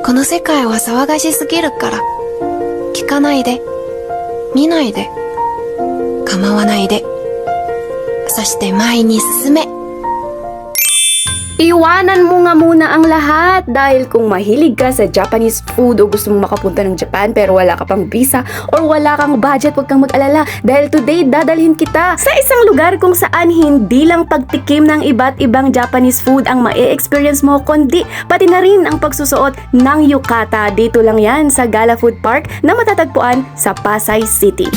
この世界は騒がしすぎるから、聞かないで、見ないで、構わないで、そして前に進め。Iwanan mo nga muna ang lahat dahil kung mahilig ka sa Japanese food o gusto mong makapunta ng Japan pero wala ka pang visa or wala kang budget, huwag kang mag-alala dahil today dadalhin kita sa isang lugar kung saan hindi lang pagtikim ng iba't ibang Japanese food ang ma-experience mo, kundi pati na rin ang pagsusuot ng yukata. Dito lang yan sa Gala Food Park na matatagpuan sa Pasay City.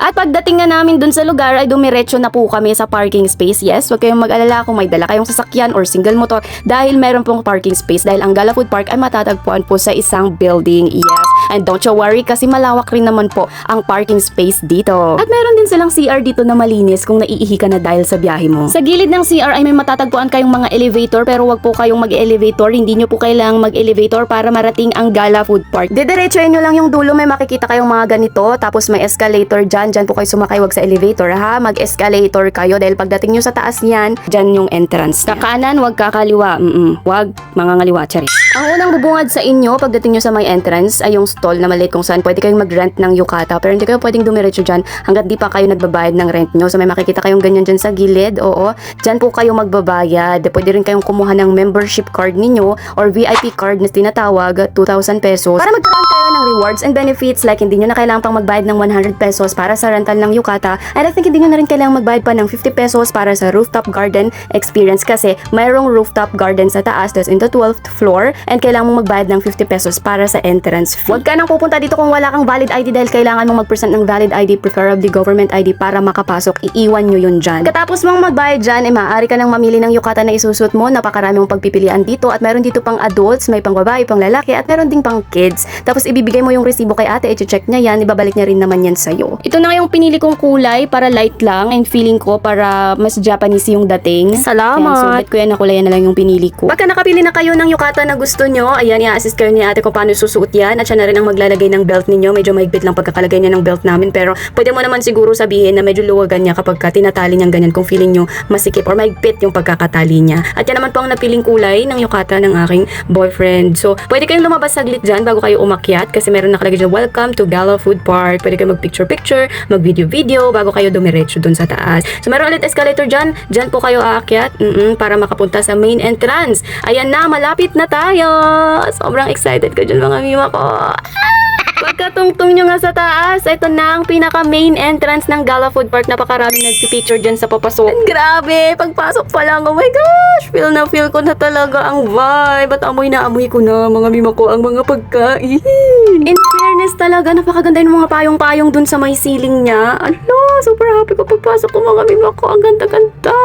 At pagdating nga namin dun sa lugar ay dumiretso na po kami sa parking space. Yes, huwag kayong mag-alala kung may dala kayong sasakyan or single motor dahil meron pong parking space dahil ang Gala Food Park ay matatagpuan po sa isang building. Yes, and don't you worry kasi malawak rin naman po ang parking space dito. At meron din silang CR dito na malinis kung naiihi ka na dahil sa biyahe mo. Sa gilid ng CR ay may matatagpuan kayong mga elevator pero wag po kayong mag-elevator. Hindi nyo po kailangang mag-elevator para marating ang Gala Food Park. Didiretsuhin nyo lang yung dulo, may makikita kayong mga ganito tapos may escalator dyan. Dyan po kayo sumakay, wag sa elevator ha. Mag-escalator kayo dahil pagdating nyo sa taas niyan, dyan yung entrance niya. Kakanan, wag kakaliwa. Wag mangangaliwa, charis. Ang unang bubungad sa inyo pagdating nyo sa may entrance ay yung stall na maliit kung saan pwede kayong mag-rent ng yukata pero hindi kayo pwedeng dumiretso dyan hanggat di pa kayo nagbabayad ng rent nyo. So may makikita kayong ganyan dyan sa gilid. Oo, dyan po kayo magbabayad. Pwede rin kayong kumuha ng membership card ninyo or VIP card na tinatawag, 2,000 pesos para magkaroon kayo ng rewards and benefits like hindi nyo na kailangan pang magbayad ng 100 pesos para sa rental ng yukata. And I think hindi nyo na rin kailangang magbayad pa ng 50 pesos para sa rooftop garden experience kasi mayroong rooftop garden sa taas, that's in the 12th floor, and kailangan mong magbayad ng 50 pesos para sa entrance fee. Huwag ka nang pupunta dito kung wala kang valid ID dahil kailangan mong mag-present ng valid ID, preferably government ID para makapasok. Iiwan nyo yun dyan. Katapos mong magbayad dyan, maaari ka nang mamili ng yukata na isusuot mo. Napakarami mong pagpipilian dito at meron dito pang adults, may pang babae, pang lalaki at meron ding pang kids. Tapos ibibigay mo yung resibo kay ate, i-check niya yan, ibabalik niya rin naman yan sa'yo. Ito na yung pinili kong kulay para light lang and feeling ko para mas Japanese yung dating. Salamat! So, bet ko yan na kulay na lang yung pinili ko. Pagka nakapili na kayo ng yukata na gusto nyo, ayan, i-assist kayo ni ate kung paano susuot yan at siya na rin ang maglalagay ng belt ninyo. Medyo mahigpit lang pagkakalagay niya ng belt namin pero pwede mo naman siguro sabihin na medyo luwagan niya kapag tinatali niyang ganyan kung feeling nyo masikip or mahigpit yung pagkakatali niya. At yan naman po ang napiling kulay ng yukata ng aking boyfriend. So, pwede kayong lumabas saglit dyan bago kayo umakyat kasi meron nakalagay dyan, welcome to Gala Food Park. Pwede kayo mag-picture-picture, mag-video-video bago kayo dumiretso dun sa taas. So, meron ulit escalator dyan. Dyan po kayo aakyat para makapunta sa main entrance. Ayan na, malapit na tayo! Sobrang excited ko dyan mga mima ko. Pagkatungtong nyo nga sa taas, ito na ang pinaka-main entrance ng Gala Food Park. Napakaraming nagpipicture dyan sa papasok. And grabe! Pagpasok pa lang, oh my gosh! Feel na feel ko na talaga ang vibe. At amoy na amoy ko na mga mima ko ang mga pagkain. In fairness talaga, napakaganda yung mga payong-payong dun sa may ceiling niya. Ano, super happy ko pagpasok ko mga mima ko. Ang ganda-ganda.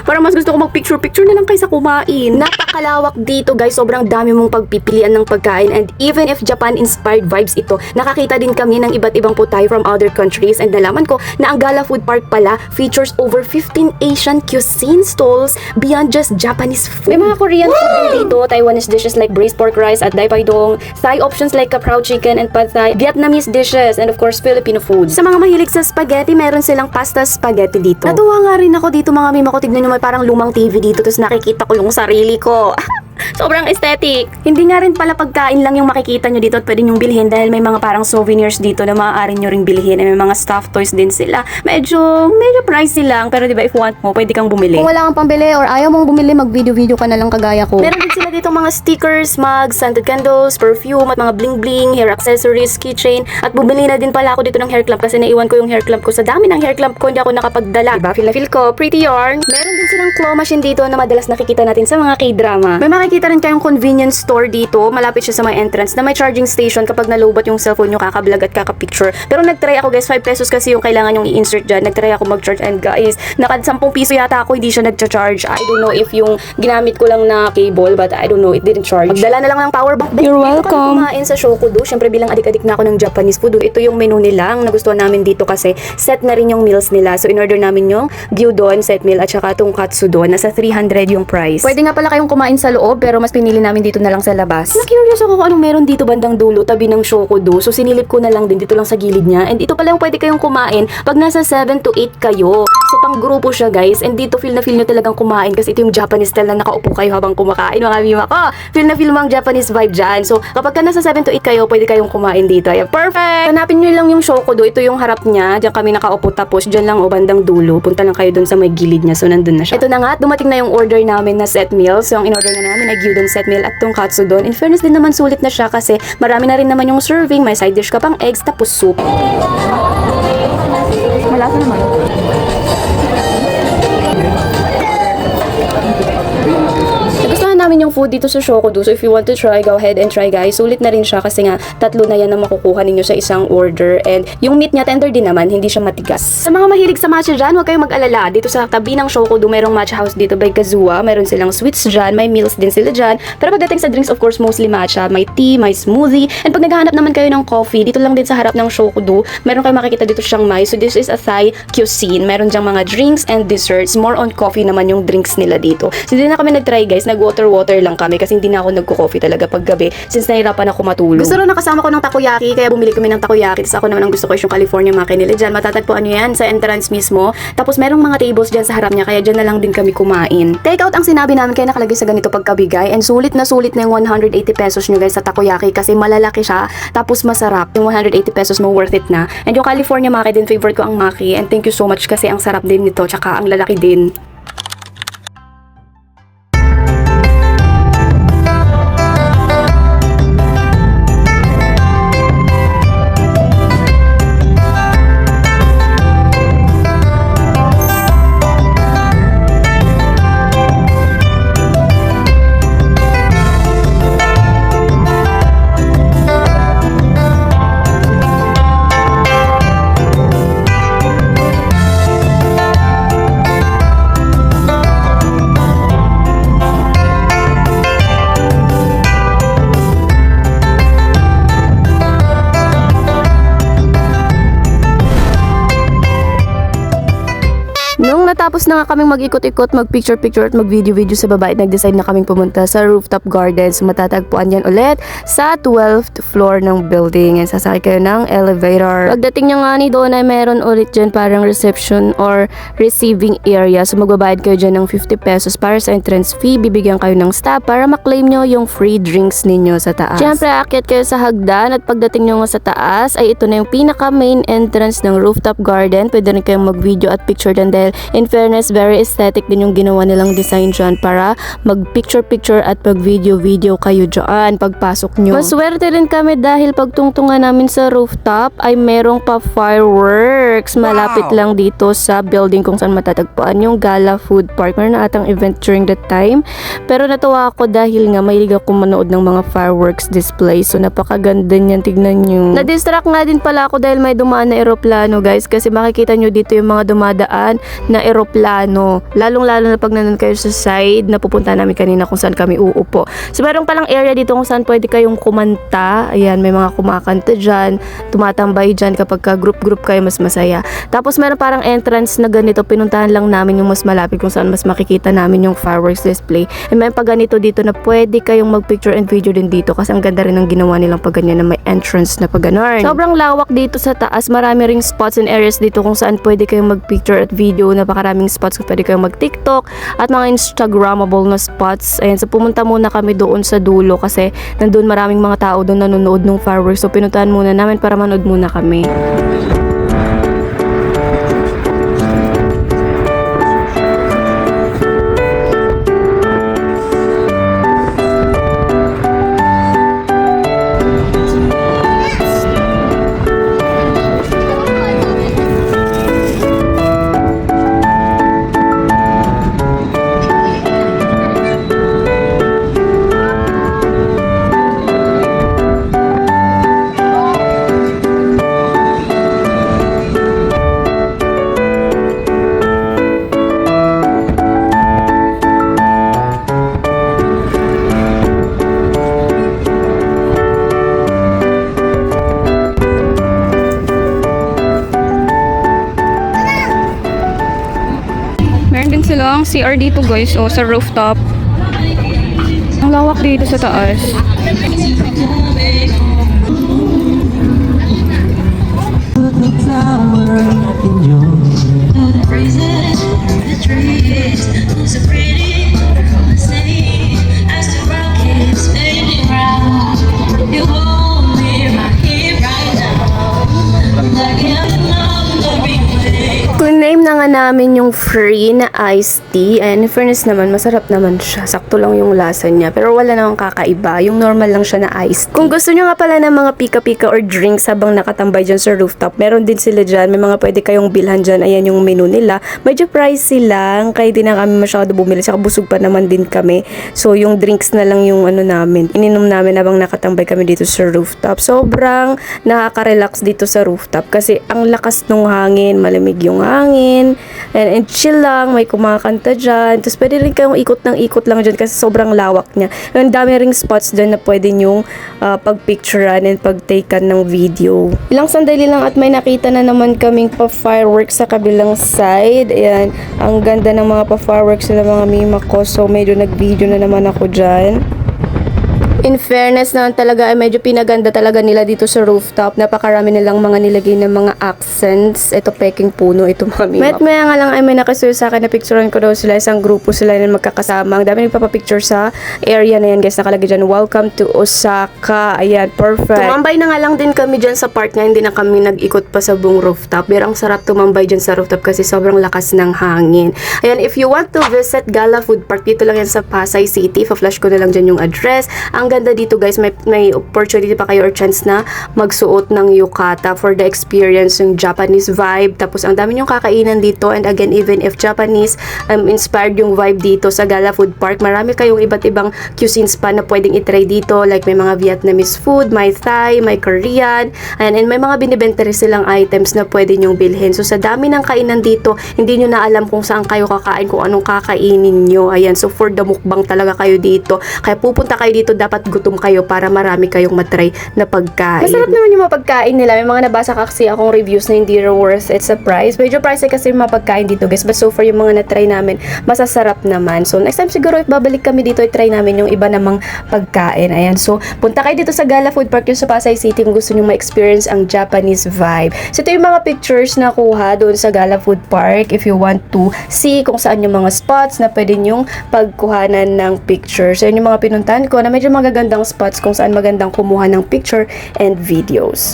Parang mas gusto ko mag-picture-picture na lang kaysa kumain. Napakalawak dito guys. Sobrang dami mong pagpipilian ng pagkain. And even if Japan-inspired vibes ito, nakakita din kami ng iba't ibang putay from other countries and nalaman ko na ang Gala Food Park pala features over 15 Asian cuisine stalls beyond just Japanese food. May mga Korean food din dito, Taiwanese dishes like braised pork rice at daipaidong, Thai options like kaprao chicken and pad thai, Vietnamese dishes, and of course Filipino food. Sa mga mahilig sa spaghetti, meron silang pasta spaghetti dito. Natuwa nga rin ako dito mga mima ko, tignan nyo may parang lumang TV dito tapos nakikita ko yung sarili ko. Sobrang aesthetic. Hindi nga rin pala pagkain lang yung makikita nyo dito at pwede nyong bilhin dahil may mga parang souvenirs dito na maaari nyo ring bilhin. May mga stuffed toys din sila. Medyo pricey lang pero diba if want mo, pwede kang bumili. Kung wala kang pambili or ayaw mong bumili, mag-video ka na lang kagaya ko. Meron din sila dito mga stickers, mugs, scented candles, perfume at mga bling-bling, hair accessories, keychain. At bumili na din pala ako dito ng hair clamp kasi naiwan ko yung hair clamp ko. Sa dami ng hair clamp ko, hindi ako nakapagdala. Diba? Feel na feel ko. Pretty yarn. Meron din silang claw machine dito na madalas nakikita natin sa mga K-drama. May makikita rin kayong convenience store dito. Malapit siya sa may entrance na may charging station kapag nalobat yung cellphone nyo, kaka-vlog at kaka-picture. Pero nag-try ako guys, 5 pesos kasi yung kailangan yung i-insert dyan. Nag-try ako mag-charge and guys, naka 10 piso yata ako, hindi siya nag-charge. I don't know if yung ginamit ko lang na cable but I don't know, it didn't charge. Magdala na lang ng power bank. You're welcome. Dito kami kumain sa Shokudo. Syempre bilang adik-adik na ako ng Japanese food. Ito yung menu nila. Ang nagustuhan namin dito kasi set na rin yung meals nila. So in-order namin yung gyudon, set meal at saka tong katsudon. Nasa 300 yung price. Pwede nga pala kayong kumain sa loob pero mas pinili namin dito na lang sa labas. Na-curious ako kung anong meron dito bandang dulo tabi ng Shokudo. So sinilip ko na lang din dito lang sa gilid niya. And ito pala yung pwede kayong kumain pag nasa 7 to 8 kayo. So pang grupo siya guys, and dito feel na feel nyo talagang kumain kasi ito yung Japanese style na nakaupo kayo habang kumakain mga mima ko. Feel na feel mo ang Japanese vibe dyan. So kapag ka nasa 7 to 8 kayo, pwede kayong kumain dito. Ayan, perfect! Hanapin nyo lang yung Shokodo. Ito yung harap niya. Diyan kami nakaupo tapos dyan lang o bandang dulo. Punta lang kayo dun sa may gilid niya. So nandun na siya. Ito na nga, dumating na yung order namin na set meal. So ang in-order na namin ay gyudon set meal at tonkatsu don. In fairness din naman sulit na siya kasi marami na rin naman yung serving. May side dish ka pang eggs tapos soup. Malasa naman. Nagustuhan namin yung food dito sa Shokodo. So if you want to try, go ahead and try guys. Sulit na rin siya kasi nga tatlo na yan na makukuha ninyo sa isang order. And yung meat niya tender din naman, hindi siya matigas. Sa mga mahilig sa matcha dyan, huwag kayong mag-alala. Dito sa tabi ng Shokodo, merong matcha house dito by Kazuha. Meron silang sweets dyan, may meals din sila dyan. Pero pagdating sa drinks, of course, mostly matcha. May tea, may smoothie. And pag naghahanap naman kayo ng coffee, dito lang din sa harap ng Shokodo, meron kayong makikita dito sa Chiang Mai. So this is a Thai cuisine. Meron dyang mga drinks and desserts. More on coffee naman yung drinks nila dito. So hindi na kami nag-try guys, nag-water lang kami kasi hindi na ako nagko-coffee talaga pag gabi since nahirapan ako matulog. Gusto rin nakasama ko ng takoyaki kaya bumili kami ng takoyaki. Tapos ako naman ang gusto ko yung California maki nila dyan. Matatagpuan nyo yan sa entrance mismo. Tapos merong mga tables dyan sa harap niya kaya dyan na lang din kami kumain. Take out ang sinabi namin kaya nakalagay sa ganito pagkabigay and sulit na yung 180 pesos nyo guys sa takoyaki kasi malalaki siya tapos masarap. Yung 180 pesos mo worth it na. And yung California maki din favorite ko ang maki and thank you so much kasi ang sarap din nito tsaka ang lalaki din. Nung natapos na nga kaming mag-ikot-ikot, mag-picture-picture at mag-video-video sa baba, nag-decide na kaming pumunta sa rooftop gardens. Matatagpuan yan ulit sa 12th floor ng building. And sasakay kayo ng elevator. Pagdating nyo nga ni doon ay meron ulit dyan parang reception or receiving area. So magbabayad kayo dyan ng 50 pesos para sa entrance fee. Bibigyan kayo ng staff para maklaim nyo yung free drinks ninyo sa taas. Siyempre, aakyat kayo sa hagdan at pagdating nyo nga sa taas ay ito na yung pinaka-main entrance ng rooftop garden. Pwede rin kayong mag-video at picture dyan dahil in fairness, very aesthetic din yung ginawa nilang design dyan para mag-picture-picture at mag-video-video kayo dyan pagpasok nyo. Maswerte rin kami dahil pagtungtungan namin sa rooftop ay merong pa fireworks. Malapit lang dito sa building kung saan matatagpuan yung Gala Food Park. Meron na atang event during that time. Pero natuwa ako dahil nga mahilig ako manood ng mga fireworks display. So napakaganda niyan, tignan nyo. Na-distract nga din pala ako dahil may dumaan na eroplano guys kasi makikita nyo dito yung mga dumadaan na eroplano. Lalong-lalo na pag nandun kayo sa side na pupunta namin kanina kung saan kami uupo. So meron palang area dito kung saan pwede kayong kumanta. Ayan, may mga kumakanta dyan, tumatambay dyan kapag ka group-group kayo mas masaya. Tapos meron parang entrance na ganito, pinuntahan lang namin yung mas malapit kung saan mas makikita namin yung fireworks display. And may pa ganito dito na pwede kayong mag-picture and video din dito kasi ang ganda rin ng ginawa nilang pag ganyan na may entrance na pag ganon. Sobrang lawak dito sa taas. Marami ring spots and areas dito kung saan pwede kayong mag-picture at video. Napakaraming spots kung pwede kayong mag-TikTok at mga Instagrammable na spots. Ayan, so pumunta muna kami doon sa dulo kasi nandun maraming mga tao doon nanonood ng fireworks. So pinuntahan muna namin para manood muna kami. Meron din silang CR dito guys, o sa rooftop. Ang lawak dito sa taas. Tower in your Ininom na nga namin yung free na iced tea. And in fairness naman, masarap naman siya. Sakto lang yung lasa niya. Pero wala namang kakaiba. Yung normal lang siya na iced tea. Kung gusto nyo nga pala ng mga pika-pika or drinks habang nakatambay dyan sa rooftop, meron din sila dyan. May mga pwede kayong bilhan dyan. Ayan yung menu nila. Medyo pricey lang. Kaya di na kami masyado bumili. Saka busog pa naman din kami. So yung drinks na lang yung namin. Ininom namin habang nakatambay kami dito sa rooftop. Sobrang nakaka-relax dito sa rooftop. Kasi ang lakas ng hangin. Malamig yung hangin. And chill lang. May kumakanta dyan. Tapos pwede rin kayong ikot ng ikot lang dyan kasi sobrang lawak niya. Ang dami ring spots dyan na pwede nyong pagpicturean and pagtakean ng video. Ilang sandali lang at may nakita na naman kaming pa-fireworks sa kabilang side. Ayan. Ang ganda ng mga pa-fireworks na mga mima ko. So medyo nag-video na naman ako dyan. In fairness naman talaga ay medyo pinaganda talaga nila dito sa rooftop. Napakarami nilang mga nilagay ng mga accents. Ito peking puno, ito mga mima. Maya nga lang ay may nakasuyo sa akin na picturean ko daw sila. Isang grupo sila na magkakasama. Ang dami nagpapapicture sa area na yan guys. Nakalagay dyan, welcome to Osaka. Ayan, perfect. Tumambay na nga lang din kami dyan sa park nga. Hindi na kami nag-ikot pa sa buong rooftop. Pero ang sarap tumambay dyan sa rooftop kasi sobrang lakas ng hangin. Ayan, if you want to visit Gala Food Park, dito lang yan sa Pasay City. Pa-flash ko na lang dyan yung address. Ang ganda dito guys, may opportunity pa kayo or chance na magsuot ng yukata for the experience, yung Japanese vibe. Tapos ang dami yung kakainan dito, and again, even if Japanese inspired yung vibe dito sa Gala Food Park, marami kayong iba't ibang cuisines pa na pwedeng itry dito, like may mga Vietnamese food, may Thai, may Korean, and may mga binibenta rin silang items na pwede nyong bilhin. So sa dami ng kainan dito, hindi nyo na alam kung saan kayo kakain, kung anong kakainin nyo. Ayan, so for the mukbang talaga kayo dito. Kaya pupunta kayo dito, dapat gutom kayo para marami kayong matry na pagkain. Masarap naman yung mga pagkain nila. May mga nabasa kasi akong reviews na hindi worth it sa price. Medyo pricey kasi yung mga pagkain dito guys. But so far yung mga na-try namin, masasarap naman. So next time siguro if babalik kami dito, i-try namin yung iba namang pagkain. Ayan. So punta kayo dito sa Gala Food Park yung sa Pasay City kung gusto nyo ma-experience ang Japanese vibe. So ito yung mga pictures na kuha doon sa Gala Food Park if you want to see kung saan yung mga spots na pwede nyong pagkuhanan ng pictures. So yun yung mga pinuntahan ko na medyo magagandang spots kung saan magandang kumuha ng picture and videos.